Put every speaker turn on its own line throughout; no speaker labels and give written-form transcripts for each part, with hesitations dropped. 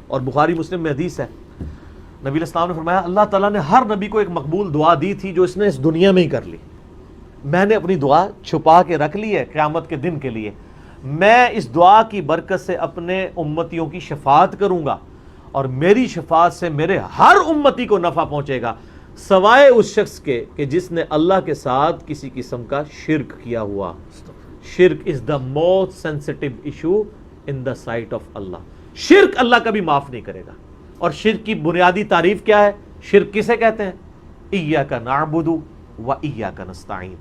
اور بخاری مسلم میں حدیث ہے، نبی علیہ السلام نے فرمایا اللہ تعالیٰ نے ہر نبی کو ایک مقبول دعا دی تھی جو اس نے اس دنیا میں ہی کر لی، میں نے اپنی دعا چھپا کے رکھ لی ہے قیامت کے دن کے لیے، میں اس دعا کی برکت سے اپنے امتیوں کی شفاعت کروں گا اور میری شفاعت سے میرے ہر امتی کو نفع پہنچے گا سوائے اس شخص کے کہ جس نے اللہ کے ساتھ کسی قسم کا شرک کیا ہوا۔ شرک is the most sensitive issue in the sight of Allah. شرک اللہ کبھی معاف نہیں کرے گا۔ اور شرک کی بنیادی تعریف کیا ہے؟ شرک کسے کہتے ہیں؟ ایاک نعبد و ایاک نستعین،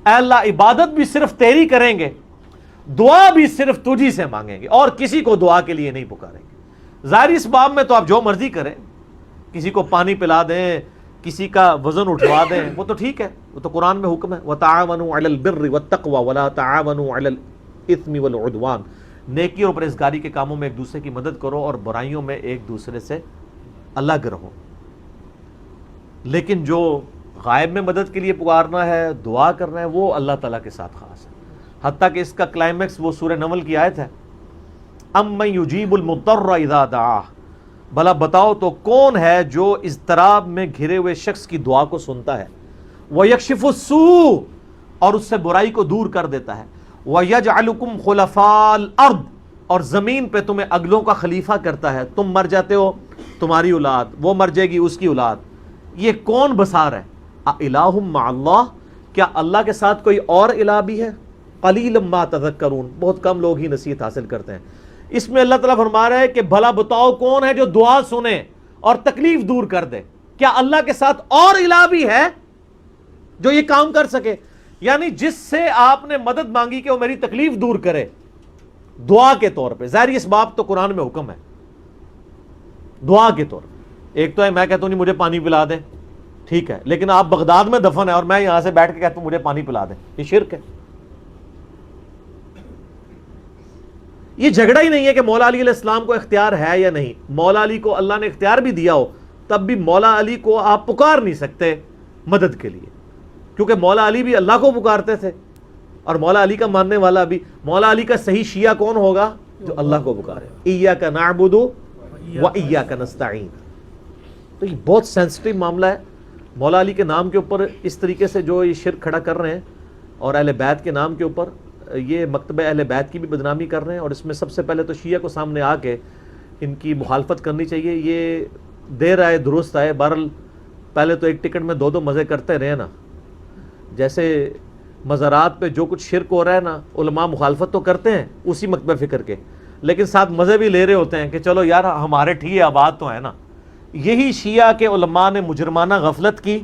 اے اللہ عبادت بھی صرف تیری کریں گے، دعا بھی صرف تجھی سے مانگیں گے اور کسی کو دعا کے لیے نہیں پکاریں گے۔ ظاہری اس باب میں تو آپ جو مرضی کریں، کسی کو پانی پلا دیں، کسی کا وزن اٹھوا دیں، وہ تو ٹھیک ہے، وہ تو قرآن میں حکم ہے وَتَعَاوَنُوا عَلَى الْبِرِّ وَالتَّقْوَى وَلَا تَعَاوَنُوا عَلَى الْإِثْمِ وَالْعُدْوَانِ، نیکی اور پرہیزگاری کے کاموں میں ایک دوسرے کی مدد کرو اور برائیوں میں ایک دوسرے سے الگ رہو۔ لیکن جو غائب میں مدد کے لیے پکارنا ہے، دعا کرنا ہے، وہ اللہ تعالیٰ کے ساتھ خاص ہے۔ حتیٰ کہ اس کا کلائمیکس وہ سورہ نمل کی آیت ہے، اَمَّن يُجِيبُ الْمُضْطَرَّ إِذَا دَعَاهُ، بھلا بتاؤ تو کون ہے جو اضطراب میں گھرے ہوئے شخص کی دعا کو سنتا ہے، وَيَكْشِفُ السُّوءَ، اور اس سے برائی کو دور کر دیتا ہے، وَيَجْعَلُكُمْ خُلَفَاءَ الْأَرْضِ، اور زمین پہ تمہیں اگلوں کا خلیفہ کرتا ہے، تم مر جاتے ہو تمہاری اولاد، وہ مر جائے گی اس کی اولاد، یہ کون بسار ہے؟ اِلَٰهٌ مَّعَ اللَّهِ، کیا اللہ کے ساتھ کوئی اور الہ بھی ہے؟ قَلِيلًا مَّا تَذَكَّرُونَ، بہت کم لوگ ہی نصیحت حاصل کرتے ہیں۔ اس میں اللہ تعالیٰ فرما رہا ہے کہ بھلا بتاؤ کون ہے جو دعا سنے اور تکلیف دور کر دے؟ کیا اللہ کے ساتھ اور الہ بھی ہے جو یہ کام کر سکے؟ یعنی جس سے آپ نے مدد مانگی کہ وہ میری تکلیف دور کرے دعا کے طور پہ، ظاہری اسباب تو قرآن میں حکم ہے دعا کے طور پہ۔ ایک تو ہے میں کہتا ہوں نہیں مجھے پانی پلا دیں، ٹھیک ہے، لیکن آپ بغداد میں دفن ہے اور میں یہاں سے بیٹھ کے کہتا ہوں مجھے پانی پلا دیں، یہ شرک ہے۔ یہ جھگڑا ہی نہیں ہے کہ مولا علی علیہ السلام کو اختیار ہے یا نہیں، مولا علی کو اللہ نے اختیار بھی دیا ہو تب بھی مولا علی کو آپ پکار نہیں سکتے مدد کے لیے، کیونکہ مولا علی بھی اللہ کو پکارتے تھے اور مولا علی کا ماننے والا بھی۔ مولا علی کا صحیح شیعہ کون ہوگا؟ جو اللہ کو پکارے، ایاک نعبد و ایاک نستعین۔ تو یہ بہت سینسٹیو معاملہ ہے۔ مولا علی کے نام کے اوپر اس طریقے سے جو یہ شرک کھڑا کر رہے ہیں اور اہل بیت کے نام کے اوپر یہ مکتبہ اہل بیت کی بھی بدنامی کر رہے ہیں، اور اس میں سب سے پہلے تو شیعہ کو سامنے آ کے ان کی مخالفت کرنی چاہیے۔ یہ دیر آئے درست آئے، بہرحال پہلے تو ایک ٹکٹ میں دو مزے کرتے رہے نا، جیسے مزارات پہ جو کچھ شرک ہو رہا ہے نا، علماء مخالفت تو کرتے ہیں اسی مکتبہ فکر کے، لیکن ساتھ مزے بھی لے رہے ہوتے ہیں کہ چلو یار ہمارے ٹھیک آباد تو ہے نا۔ یہی شیعہ کے علماء نے مجرمانہ غفلت کی،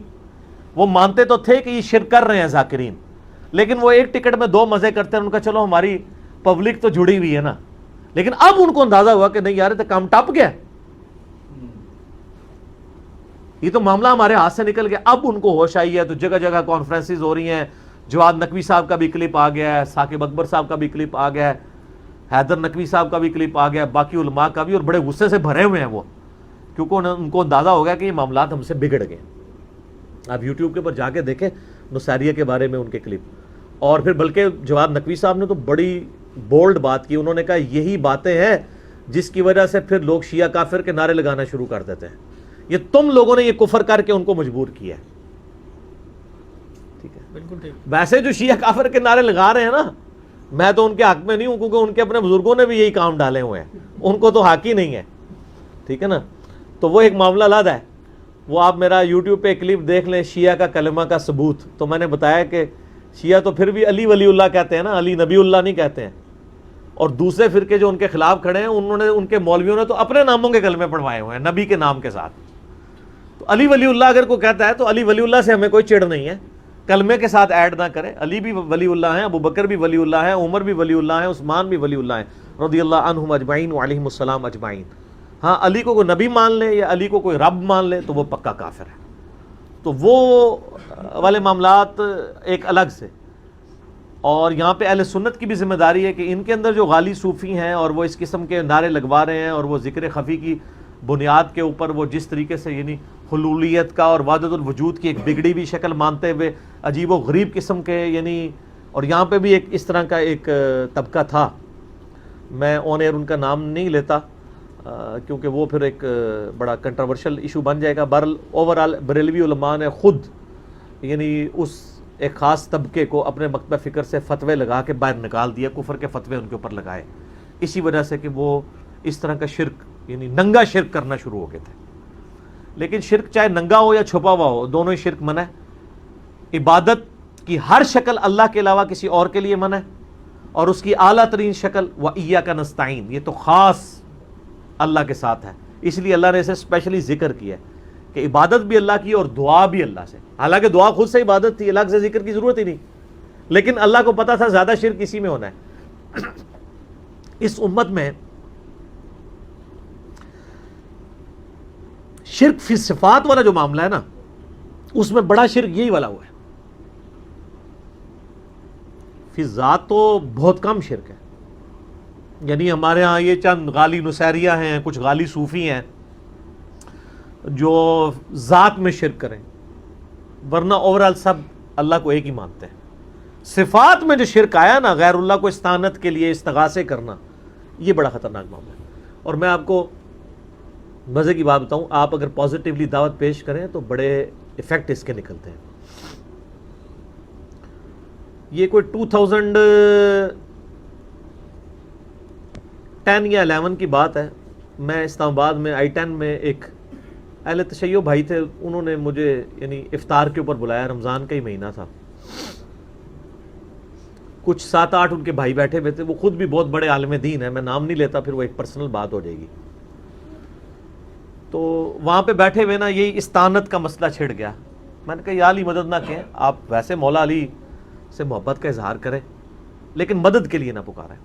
وہ مانتے تو تھے کہ یہ شرک کر رہے ہیں ذاکرین، لیکن وہ ایک ٹکٹ میں دو مزے کرتے ہیں، ان کا چلو ہماری پبلک تو جڑی ہوئی ہے نا، لیکن اب ان کو اندازہ ہوا کہ نہیں یار تو کام ٹپ گیا، یہ تو معاملہ ہمارے ہاتھ سے نکل گیا۔ اب ان کو ہوش آئی ہے تو جگہ جگہ کانفرنسز ہو رہی ہیں، جواد نقوی صاحب کا بھی کلپ آ گیا ہے، ثاقب اکبر صاحب کا بھی کلپ آ گیا ہے، حیدر نقوی صاحب کا بھی کلپ آ گیا ہے، باقی علماء کا بھی، اور بڑے غصے سے بھرے ہوئے ہیں وہ، کیونکہ ان کو اندازہ ہو گیا کہ یہ معاملات ہم سے بگڑ گئے۔ آپ یوٹیوب کے اوپر جا کے دیکھیں نصیریہ کے بارے میں ان کے کلپ، اور پھر بلکہ جواد نقوی صاحب نے تو بڑی بولڈ بات کی، انہوں نے کہا یہی باتیں ہیں جس کی وجہ سے پھر لوگ شیعہ کافر کے نعرے لگانا شروع کر دیتے ہیں، یہ تم لوگوں نے یہ کفر کر کے ان کو مجبور کیا ہے۔ ٹھیک ہے، بالکل ٹھیک۔ ویسے جو شیعہ کافر کے نعرے لگا رہے ہیں نا، میں تو ان کے حق میں نہیں ہوں، کیونکہ ان کے اپنے بزرگوں نے بھی یہی کام ڈالے ہوئے ہیں، ان کو تو حق ہی نہیں ہے، ٹھیک ہے نا۔ تو وہ ایک معاملہ الگ ہے، وہ آپ میرا یوٹیوب پہ کلپ دیکھ لیں، شیعہ کا کلمہ کا ثبوت، تو میں نے بتایا کہ شیعہ تو پھر بھی علی ولی اللہ کہتے ہیں نا، علی نبی اللہ نہیں کہتے ہیں، اور دوسرے فرقے جو ان کے خلاف کھڑے ہیں انہوں نے، ان کے مولویوں نے تو اپنے ناموں کے کلمے پڑھوائے ہوئے ہیں نبی کے نام کے ساتھ۔ تو علی ولی اللہ اگر کوئی کہتا ہے تو علی ولی اللہ سے ہمیں کوئی چڑ نہیں ہے، کلمے کے ساتھ ایڈ نہ کرے، علی بھی ولی اللہ ہیں، ابو بکر بھی ولی اللہ ہیں، عمر بھی ولی اللہ ہیں، عثمان بھی ولی اللہ ہیں رضی اللہ عنہم اجمعین وعلیہم السلام اجمعین۔ ہاں علی کو کوئی نبی مان لے یا علی کو کوئی رب مان لے تو وہ پکا کافر ہے۔ تو وہ والے معاملات ایک الگ سے، اور یہاں پہ اہل سنت کی بھی ذمہ داری ہے کہ ان کے اندر جو غالی صوفی ہیں اور وہ اس قسم کے نعرے لگوا رہے ہیں اور وہ ذکر خفی کی بنیاد کے اوپر وہ جس طریقے سے یعنی حلولیت کا اور وحدت الوجود کی ایک بگڑی ہوئی شکل مانتے ہوئے عجیب و غریب قسم کے، یعنی اور یہاں پہ بھی ایک اس طرح کا ایک طبقہ تھا، میں آن ایئر ان کا نام نہیں لیتا، کیونکہ وہ پھر ایک بڑا کنٹروورشل ایشو بن جائے گا. بہرحال اوورال بریلوی علماء نے خود یعنی اس ایک خاص طبقے کو اپنے مکتبہ فکر سے فتوے لگا کے باہر نکال دیا, کفر کے فتوے ان کے اوپر لگائے, اسی وجہ سے کہ وہ اس طرح کا شرک یعنی ننگا شرک کرنا شروع ہو گئے تھے. لیکن شرک چاہے ننگا ہو یا چھپا ہوا ہو, دونوں ہی شرک منع ہے. عبادت کی ہر شکل اللہ کے علاوہ کسی اور کے لیے منع ہے, اور اس کی اعلیٰ ترین شکل وَإِيَّاكَ نَسْتَعِينُ, یہ تو خاص اللہ کے ساتھ ہے. اس لیے اللہ نے اسے اسپیشلی ذکر کیا ہے کہ عبادت بھی اللہ کی اور دعا بھی اللہ سے. حالانکہ دعا خود سے عبادت تھی, الگ سے ذکر کی ضرورت ہی نہیں, لیکن اللہ کو پتا تھا زیادہ شرک اسی میں ہونا ہے. اس امت میں شرک فی صفات والا جو معاملہ ہے نا, اس میں بڑا شرک یہی والا ہوا ہے. فی ذات تو بہت کم شرک ہے. یعنی ہمارے ہاں یہ چند غالی نصیریہ ہیں, کچھ غالی صوفی ہیں جو ذات میں شرک کریں, ورنہ اوورال سب اللہ کو ایک ہی مانتے ہیں. صفات میں جو شرک آیا نا, غیر اللہ کو استعانت کے لیے استغاثے کرنا, یہ بڑا خطرناک معاملہ ہے. اور میں آپ کو مزے کی بات بتاؤں, آپ اگر پازیٹیولی دعوت پیش کریں تو بڑے ایفیکٹ اس کے نکلتے ہیں. یہ کوئی 2010 یا 11 کی بات ہے. میں اسلام آباد میں I-10 میں ایک اہل تشیع بھائی تھے, انہوں نے مجھے یعنی افطار کے اوپر بلایا, رمضان کا ہی مہینہ تھا. کچھ 7-8 ان کے بھائی بیٹھے ہوئے تھے, وہ خود بھی بہت بڑے عالم دین ہیں, میں نام نہیں لیتا پھر وہ ایک پرسنل بات ہو جائے گی. تو وہاں پہ بیٹھے ہوئے نا یہی استعانت کا مسئلہ چھڑ گیا. میں نے کہا یا علی مدد نہ کہیں, آپ ویسے مولا علی سے محبت کا اظہار کریں لیکن مدد کے لیے نہ پکاریں.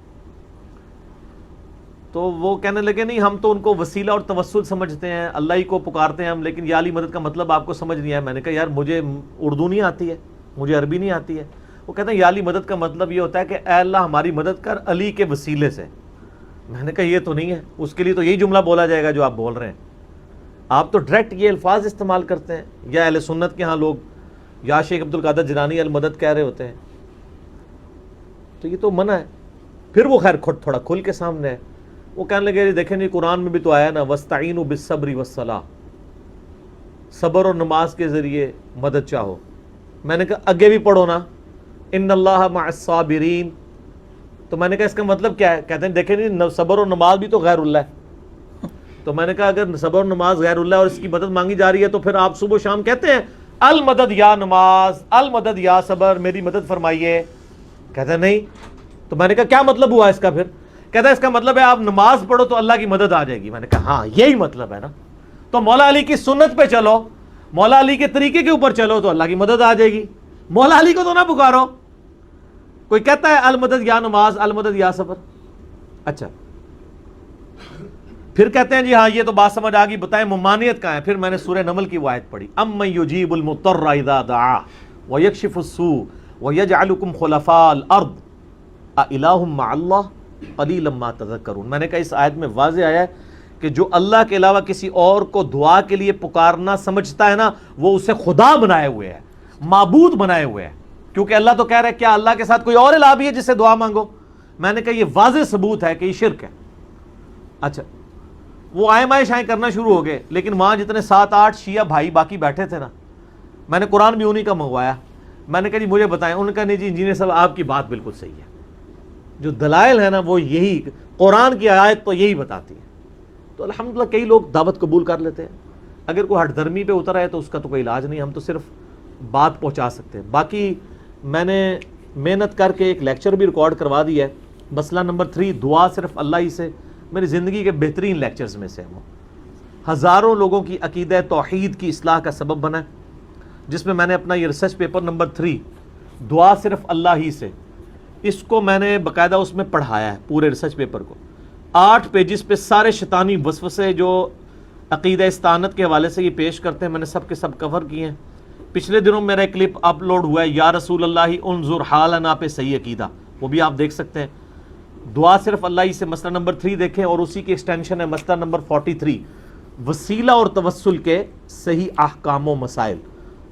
تو وہ کہنے لگے نہیں ہم تو ان کو وسیلہ اور توسل سمجھتے ہیں, اللہ ہی کو پکارتے ہیں ہم, لیکن یا علی مدد کا مطلب آپ کو سمجھ نہیں آیا. میں نے کہا یار مجھے اردو نہیں آتی ہے, مجھے عربی نہیں آتی ہے. وہ کہتے ہیں یا علی مدد کا مطلب یہ ہوتا ہے کہ اے اللہ ہماری مدد کر علی کے وسیلے سے. میں نے کہا یہ تو نہیں ہے, اس کے لیے تو یہی جملہ بولا جائے گا جو آپ بول رہے ہیں. آپ تو ڈائریکٹ یہ الفاظ استعمال کرتے ہیں, یا اہل سنت کے ہاں لوگ یا شیخ عبد القادر جیلانی المدد کہہ رہے ہوتے ہیں, تو یہ تو منع ہے. پھر وہ خیر تھوڑا کھل کے سامنے ہے. وہ کہنے لگے دیکھیں نہیں قرآن میں بھی تو آیا نا وَاسْتَعِينُوا بِالصَّبْرِ وَالصَّلَاةِ, صبر اور نماز کے ذریعے مدد چاہو. میں نے کہا آگے بھی پڑھو نا ان اللہ مع الصابرین. تو میں نے کہا اس کا مطلب کیا ہے؟ کہتے ہیں دیکھیں نہیں صبر اور نماز بھی تو غیر اللہ ہے. تو میں نے کہا اگر صبر اور نماز غیر اللہ ہے اور اس کی مدد مانگی جا رہی ہے تو پھر آپ صبح و شام کہتے ہیں المدد یا نماز, المدد یا صبر, میری مدد فرمائیے. کہتے ہیں نہیں. تو میں نے کہا کیا مطلب ہوا اس کا؟ پھر کہتا ہے اس کا مطلب ہے آپ نماز پڑھو تو اللہ کی مدد آ جائے گی. میں نے کہا ہاں یہی مطلب ہے نا, تو مولا علی کی سنت پہ چلو, مولا علی کے طریقے کے اوپر چلو تو اللہ کی مدد آ جائے گی. مولا علی کو تو نہ پکارو. کوئی کہتا ہے المدد یا نماز, المدد یا صبر. اچھا پھر کہتے ہیں جی ہاں یہ تو بات سمجھ آ گئی, بتائیں ممانعت کہاں ہے؟ پھر میں نے سورہ نمل کی وہ آیت پڑھی, امن یجیب المضطر اذا دعاہ ویکشف السوء ویجعلکم خلفاء الارض االہ مع اللہ قلیلا ما تذکرون. میں نے کہا اس آیت میں واضح آیا ہے کہ جو اللہ کے علاوہ کسی اور کو دعا کے لیے پکارنا سمجھتا ہے نا, وہ اسے خدا بنائے ہوئے ہے, معبود بنائے ہوئے ہے. کیونکہ اللہ تو کہہ رہا ہے کیا اللہ کے ساتھ کوئی اور الہ بھی ہے جس سے دعا مانگو؟ میں نے کہا یہ واضح ثبوت ہے کہ یہ شرک ہے. اچھا وہ آئے مائے شائیں کرنا شروع ہو گئے, لیکن وہاں جتنے 7-8 شیعہ بھائی باقی بیٹھے تھے نا, میں نے قرآن بھی انہی کا منگوایا. میں نے کہا جی مجھے بتائیں. انہوں نے کہا نہیں جی انجینئر صاحب آپ کی بات بالکل صحیح ہے, جو دلائل ہے نا وہ یہی, قرآن کی آیت تو یہی بتاتی ہے. تو الحمدللہ کئی لوگ دعوت قبول کر لیتے ہیں. اگر کوئی ہٹ دھرمی پہ اتر ہے تو اس کا تو کوئی علاج نہیں, ہم تو صرف بات پہنچا سکتے ہیں. باقی میں نے محنت کر کے ایک لیکچر بھی ریکارڈ کروا دیا ہے, مسئلہ نمبر 3 دعا صرف اللہ ہی سے. میری زندگی کے بہترین لیکچرز میں سے وہ ہزاروں لوگوں کی عقیدہ توحید کی اصلاح کا سبب بنا ہے, جس میں میں نے اپنا یہ ریسرچ پیپر نمبر 3 دعا صرف اللہ ہی سے, اس کو میں نے باقاعدہ اس میں پڑھایا ہے پورے ریسرچ پیپر کو. 8 پیجز پہ سارے شیطانی وسوسے جو عقیدہ استعانت کے حوالے سے یہ پیش کرتے ہیں میں نے سب کے سب کور کیے ہیں. پچھلے دنوں میرا ایک کلپ اپلوڈ ہوا ہے یا رسول اللہ انظر حالنا پہ صحیح عقیدہ, وہ بھی آپ دیکھ سکتے ہیں. دعا صرف اللہ ہی سے مسئلہ نمبر 3 دیکھیں, اور اسی کی ایکسٹینشن ہے مسئلہ نمبر 43 وسیلہ اور توسل کے صحیح احکام و مسائل.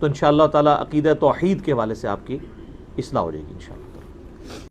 تو انشاءاللہ تعالی عقیدہ توحید کے حوالے سے آپ کی اصلاح ہو جائے گی انشاءاللہ.